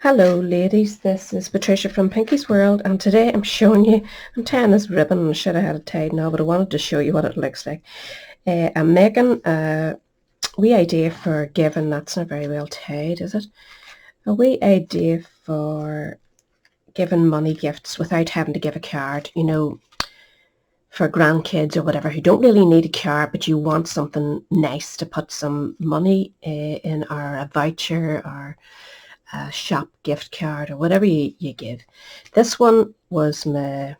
Hello ladies, this is Patricia from Pinky's World, and today I'm showing you, I'm tying this ribbon, and I should have had it tied now, but I wanted to show you what it looks like. I'm making a wee idea for giving, that's not very well tied, is it? A wee idea for giving money gifts without having to give a card, you know, for grandkids or whatever who don't really need a card, but you want something nice to put some money in, or a voucher, or a shop gift card, or whatever you give. This one was my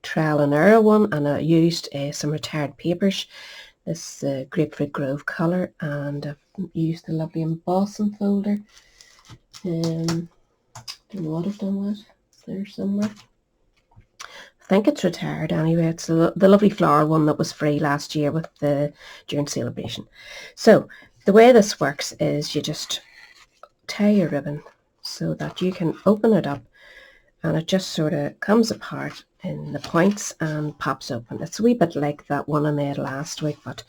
trial and error one, and I used some retired papers, this Grapefruit Grove colour, and I've used the lovely embossing folder. Don't know what I've done with it. It's there somewhere. I think it's retired anyway. It's the lovely flower one that was free last year with the during celebration. So the way this works is you just tie your ribbon so that you can open it up, and it just sort of comes apart in the points and pops open. It's a wee bit like that one I made last week, but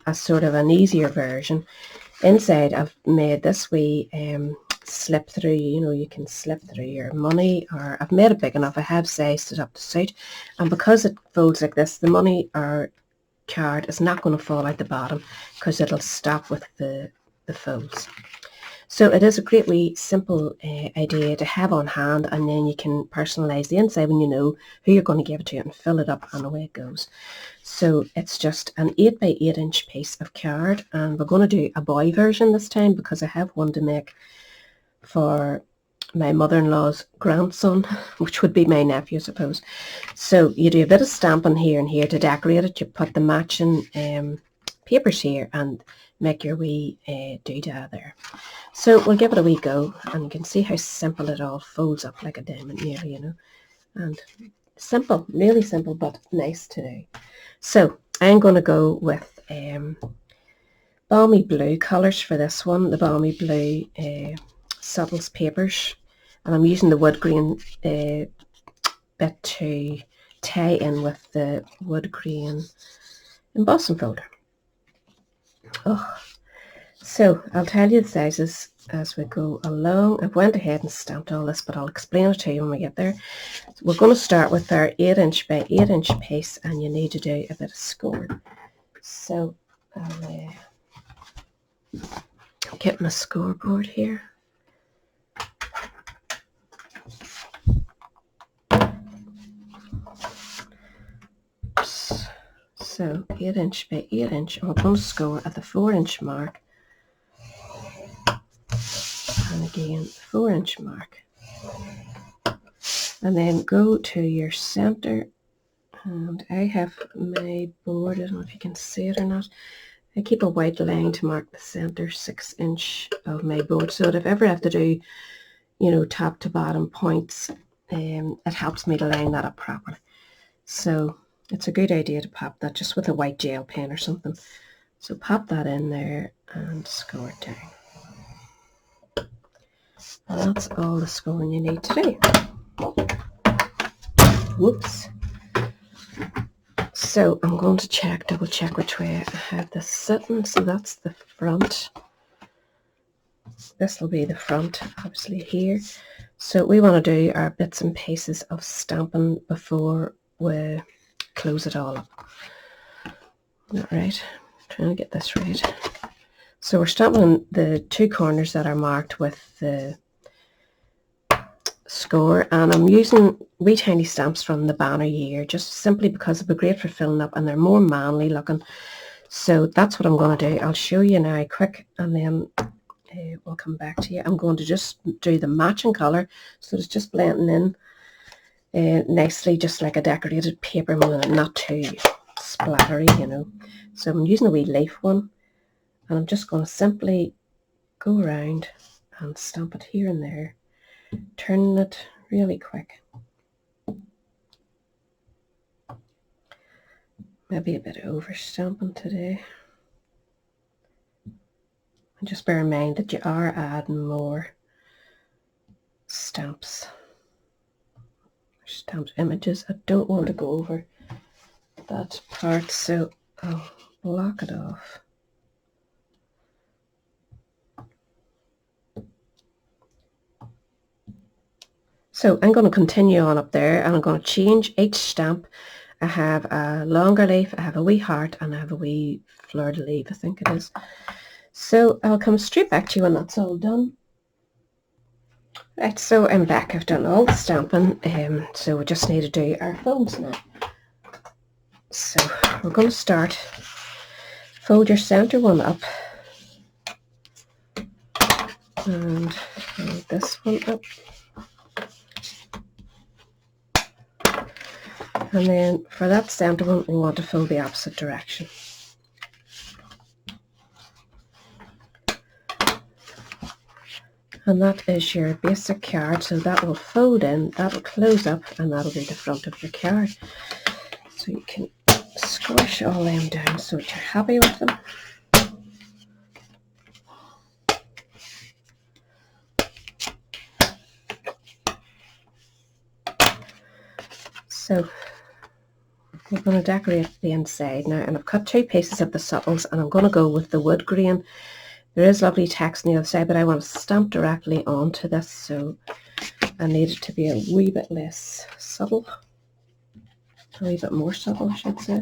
a sort of an easier version. Inside I've made this wee slip through, you know, you can slip through your money, or I've made it big enough, I have sized it up to suit, and because it folds like this, the money or card is not going to fall out the bottom because it'll stop with the folds. So it is a great wee simple idea to have on hand, and then you can personalise the inside when you know who you're going to give it to and fill it up, and away it goes. So it's just an 8 by 8 inch piece of card, and we're going to do a boy version this time because I have one to make for my mother-in-law's grandson, which would be my nephew, I suppose. So you do a bit of stamping here and here to decorate it. You put the matching papers here and make your wee doodah there. So we'll give it a wee go, and you can see how simple it all folds up like a diamond nearly, you know. And simple, really simple, but nice to do. So I'm going to go with balmy blue colours for this one, the balmy blue Subtle's papers, and I'm using the wood grain bit to tie in with the wood grain embossing folder. So I'll tell you the sizes as we go along. I've went ahead and stamped all this, but I'll explain it to you when we get there. So we're going to start with our 8 inch by 8 inch piece, and you need to do a bit of scoring. So I'll get my scoreboard here. So 8 inch by 8 inch, and we're going to score at the 4 inch mark, and again 4 inch mark, and then go to your center. And I have my board, I don't know if you can see it or not, I keep a white line to mark the center 6 inch of my board, so that if ever I have to do, you know, top to bottom points, it helps me to line that up properly. So it's a good idea to pop that just with a white gel pen or something. So pop that in there and score it down. And that's all the scoring you need to do. Whoops. So I'm going to double check which way I have this sitting. So that's the front. This will be the front, obviously, here. So we want to do our bits and pieces of stamping before we close it all up. Not right. I'm trying to get this right. So we're stamping the two corners that are marked with the score, and I'm using wee tiny stamps from the banner year, just simply because they're great for filling up and they're more manly looking. So that's what I'm going to do. I'll show you now quick, and then we'll come back to you. I'm going to just do the matching colour, so it's just blending in nicely, just like a decorated paper, not too splattery, you know. So I'm using a wee leaf one, and I'm just going to simply go around and stamp it here and there, turning it really quick. Maybe a bit over stamping today. And just bear in mind that you are adding more stamps, stamped images. I don't want to go over that part, so I'll block it off. So I'm going to continue on up there, and I'm going to change each stamp. I have a longer leaf, I have a wee heart, and I have a wee fleur-de-lis, I think it is. So I'll come straight back to you when that's all done. Right, so I'm back. I've done all the stamping, so we just need to do our folds now. So we're going to start. Fold your centre one up, and fold this one up. And then for that centre one, we want to fold the opposite direction. And that is your basic card, so that will fold in, that will close up, and that'll be the front of your card. So you can squish all them down so that you're happy with them. So we're going to decorate the inside now, and I've cut 2 pieces of the subtles, and I'm going to go with the wood grain. There is lovely text on the other side, but I want to stamp directly onto this, so I need it to be a wee bit less subtle. A wee bit more subtle, I should say.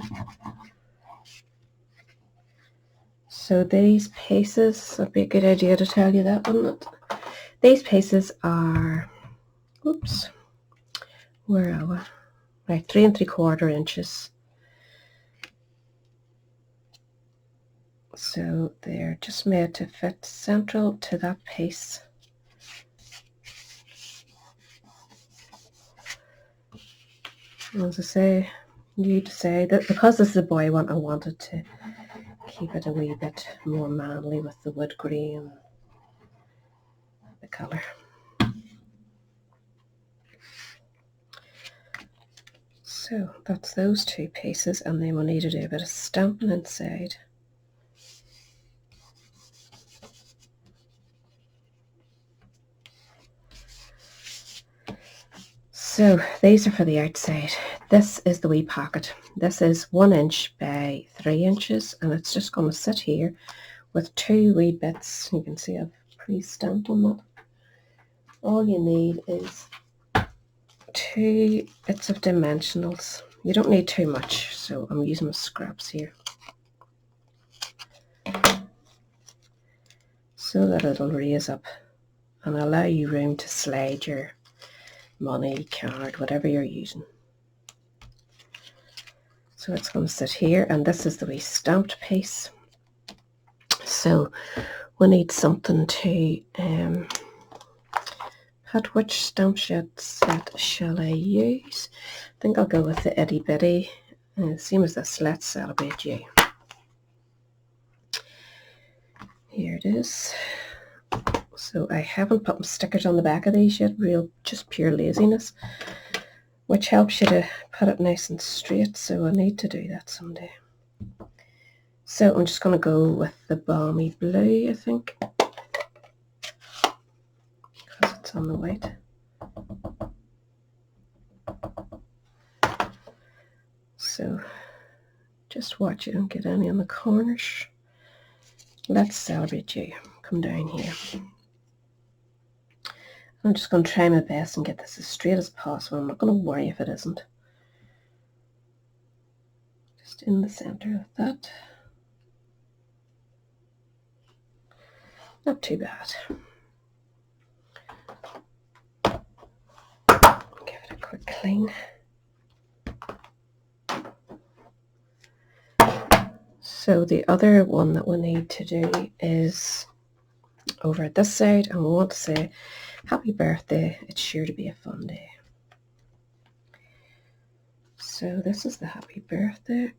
So these pieces, would be a good idea to tell you that, wouldn't it? These pieces are, oops, where are we? Right, 3 3/4 inches. So they're just made to fit central to that piece. As I say, you decide that because this is a boy one, I wanted to keep it a wee bit more manly with the wood grain, the colour. So that's those 2 pieces, and then we'll need to do a bit of stamping inside. So these are for the outside. This is the wee pocket. This is 1 inch by 3 inches, and it's just going to sit here with 2 wee bits. You can see I've pre-stamped on that. All you need is 2 bits of dimensionals. You don't need too much, so I'm using my scraps here, so that it'll raise up and allow you room to slide your money, card, whatever you're using. So it's going to sit here, and this is the wee stamped piece. So we need something to put. Which stamp set shall I use? I think I'll go with the itty bitty, same as this, Let's Celebrate You. Here it is. So I haven't put my stickers on the back of these yet, just pure laziness, which helps you to put it nice and straight, so I need to do that someday. So I'm just going to go with the balmy blue, I think, because it's on the white. So just watch you don't get any on the corners. Let's Celebrate You. Come down here. I'm just going to try my best and get this as straight as possible. I'm not going to worry if it isn't. Just in the center of that. Not too bad. Give it a quick clean. So the other one that we need to do is over at this side, and we want to say, happy birthday, it's sure to be a fun day. So this is the happy birthday.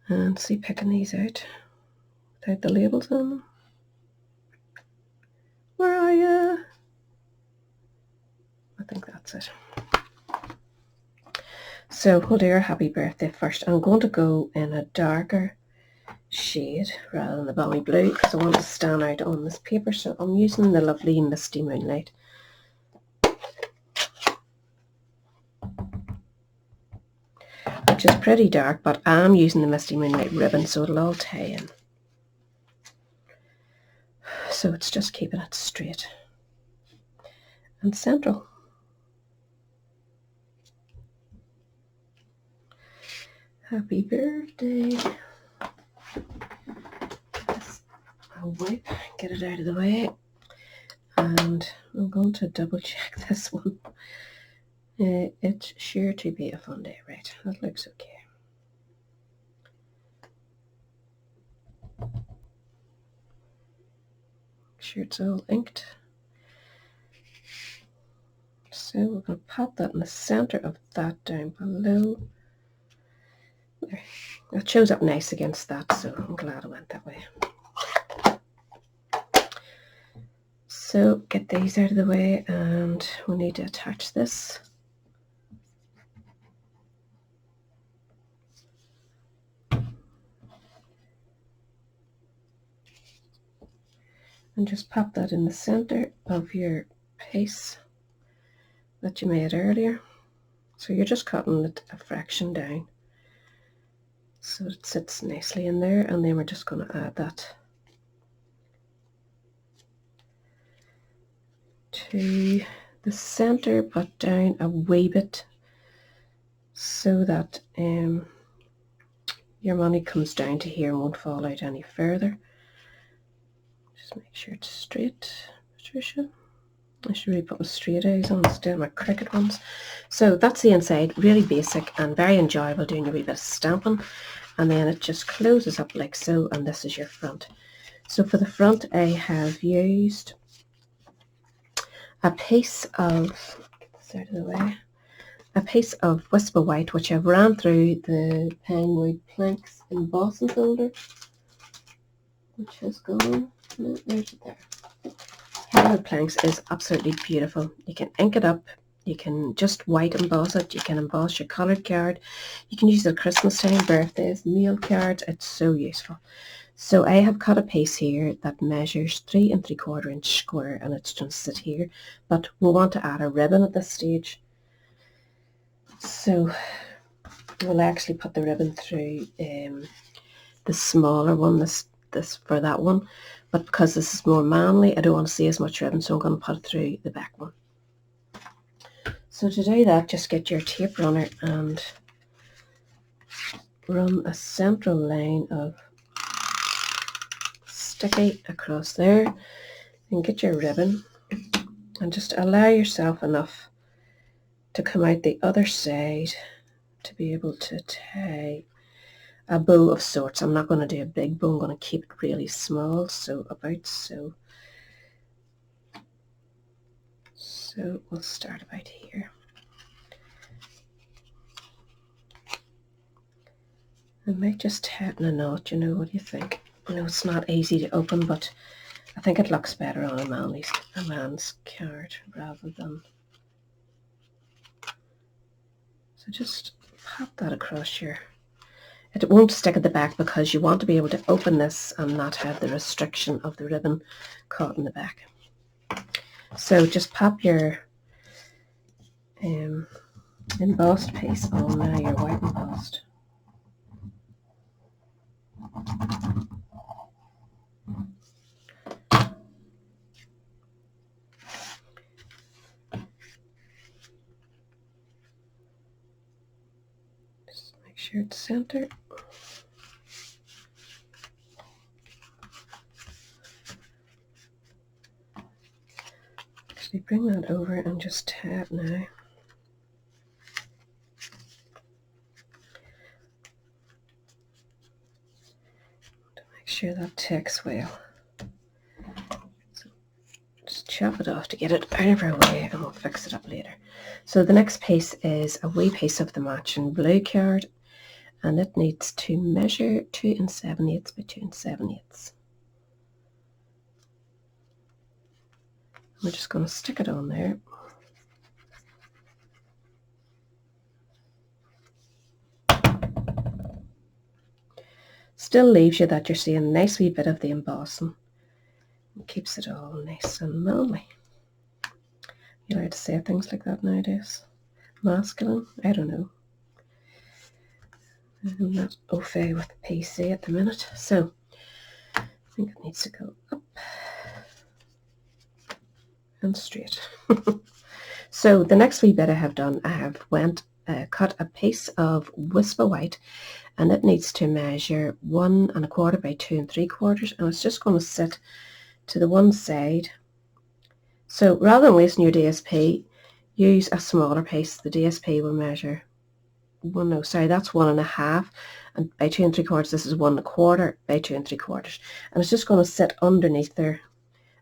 And see, picking these out without the labels on them. Where are you? I think that's it. So we'll do our happy birthday first. I'm going to go in a darker shade rather than the balmy blue because I want to stand out on this paper, so I'm using the lovely Misty Moonlight. Which is pretty dark, but I'm using the Misty Moonlight ribbon, so it'll all tie in. So it's just keeping it straight. and central. Happy birthday. I'll wipe, get it out of the way, and I'm going to double check this one. It's sure to be a fun day. Right, that looks okay. Make sure it's all inked. So we're going to pop that in the center of that down below. There. It shows up nice against that, so I'm glad I went that way. So get these out of the way, and we need to attach this. And just pop that in the center of your piece that you made earlier. So you're just cutting it a fraction down so it sits nicely in there, and then we're just going to add that to the center, but down a wee bit so that your money comes down to here and won't fall out any further. Just make sure it's straight, Patricia. I should really put my straight eyes on instead of my crooked ones. So that's the inside, really basic and very enjoyable, doing a wee bit of stamping. And then it just closes up like so, and this is your front. So for the front I have used a piece of, get this out of the way, a piece of Whisper White, which I've ran through the Pinewood Planks embossing folder, which has gone, no, there's it there. Pinewood Planks is absolutely beautiful. You can ink it up, you can just white emboss it, you can emboss your coloured card, you can use it at Christmas time, birthdays, meal cards. It's so useful. So I have cut a piece here that measures 3 3/4 inch square, and it's going to sit here, but we'll want to add a ribbon at this stage. So we'll actually put the ribbon through the smaller one, this for that one, but because this is more manly, I don't want to see as much ribbon, so I'm going to put it through the back one. So to do that, just get your tape runner and run a central line of sticky across there, and get your ribbon and just allow yourself enough to come out the other side to be able to tie a bow of sorts. I'm not going to do a big bow, I'm going to keep it really small, so about so. So we'll start about here. I might just tie it in a knot, you know, what do you think? I know it's not easy to open, but I think it looks better on a man's card rather than. So just pop that across your, it won't stick at the back because you want to be able to open this and not have the restriction of the ribbon caught in the back. So just pop your embossed piece on now, your white embossed. Just make sure it's centered. Actually bring that over and just tie it now. Make sure that takes well. So just chop it off to get it out of our way, and we'll fix it up later. So the next piece is a wee piece of the matching blue card, and it needs to measure 2 7/8 by 2 7/8. We're just going to stick it on there. Still leaves you that you're seeing a nice wee bit of the embossing. It keeps it all nice and manly. You allowed to say things like that nowadays? Masculine? I don't know. I'm not au fait with PC at the minute, so I think it needs to go up and straight. So the next wee bit I have done, I have cut a piece of Whisper White, and it needs to measure 1 1/4 by 2 3/4, and it's just going to sit to the one side. So rather than wasting your DSP, use a smaller piece. The DSP will measure, well, no, sorry, that's 1 1/2, and by 2 3/4, this is 1 1/4 by 2 3/4, and it's just going to sit underneath there.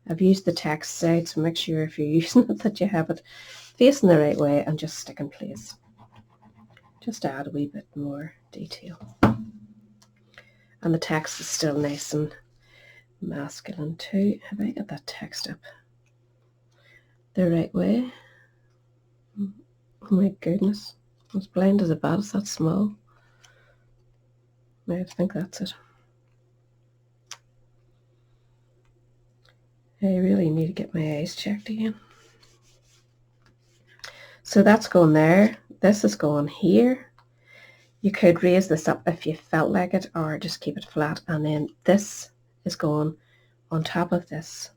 I've used the text side, so make sure if you're using it that you have it facing the right way and just stick in place. Just add a wee bit more detail. And the text is still nice and masculine too. Have I got that text up the right way? Oh my goodness. As blind as a bat, is that small? I think that's it. I really need to get my eyes checked again. So that's going there. This is going here. You could raise this up if you felt like it, or just keep it flat. And then this is going on top of this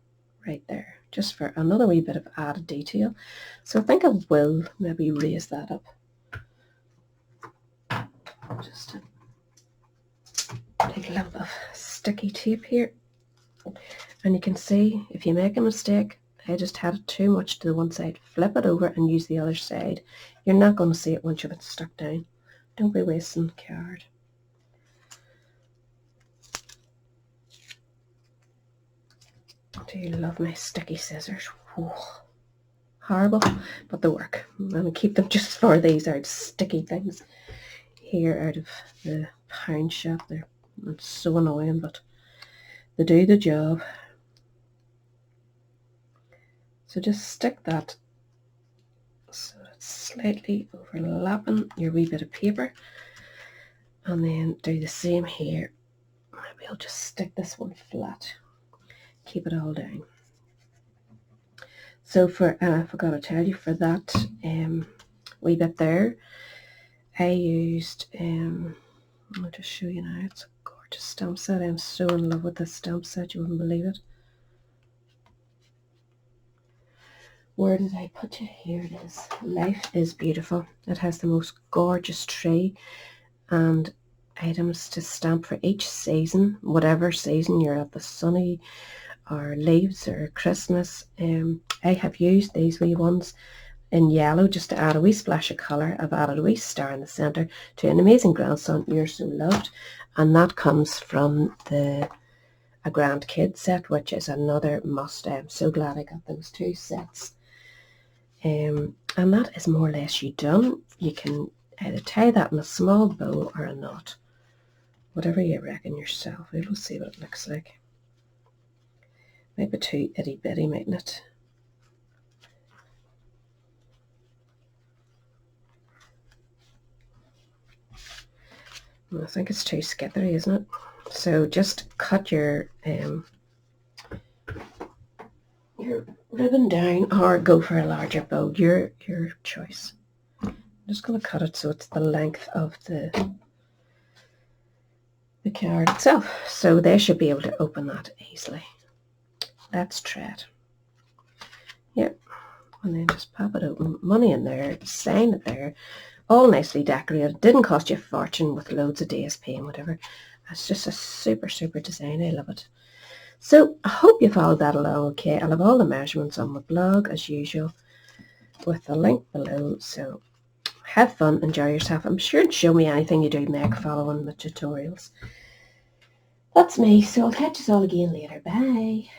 right there, just for another wee bit of added detail. So I think I will maybe raise that up. Just a big lump of sticky tape here. And you can see, if you make a mistake, I just had it too much to the one side, flip it over and use the other side. You're not going to see it once you've it stuck down. Don't be wasting card. Do you love my sticky scissors? Whoa. Horrible, but they work. I'm going to keep them just for these out sticky things here out of the pound shop. It's so annoying, but they do the job. So just stick that so it's slightly overlapping your wee bit of paper, and then do the same here. Maybe I'll just stick this one flat, keep it all down. So for, I forgot to tell you, for that wee bit there, I used, I'll just show you now, it's a gorgeous stamp set. I'm so in love with this stamp set, you wouldn't believe it. Where did I put it? Here it is. Life is Beautiful. It has the most gorgeous tree and items to stamp for each season, whatever season you're at, the sunny or leaves or Christmas. I have used these wee ones in yellow just to add a wee splash of colour. I've added a wee star in the centre to An Amazing Grandson, You're So Loved, and that comes from the A Grand Kid set, which is another must. I'm so glad I got those two sets. And that is more or less you done. You can either tie that in a small bow or a knot, whatever you reckon yourself. We'll see what it looks like. Maybe too itty bitty, mightn't it? I think it's too skithery, isn't it? So just cut your ribbon down, or go for a larger bow, your choice. I'm just going to cut it so it's the length of the card itself. So they should be able to open that easily. Let's try it. Yep. And then just pop it open. Money in there, sign it there. All nicely decorated. Didn't cost you a fortune with loads of DSP and whatever. It's just a super, super design. I love it. So I hope you followed that along okay. I'll have all the measurements on my blog as usual with the link below. So have fun, enjoy yourself. I'm sure to show me anything you do make following the tutorials. That's me. So I'll catch you all again later. Bye.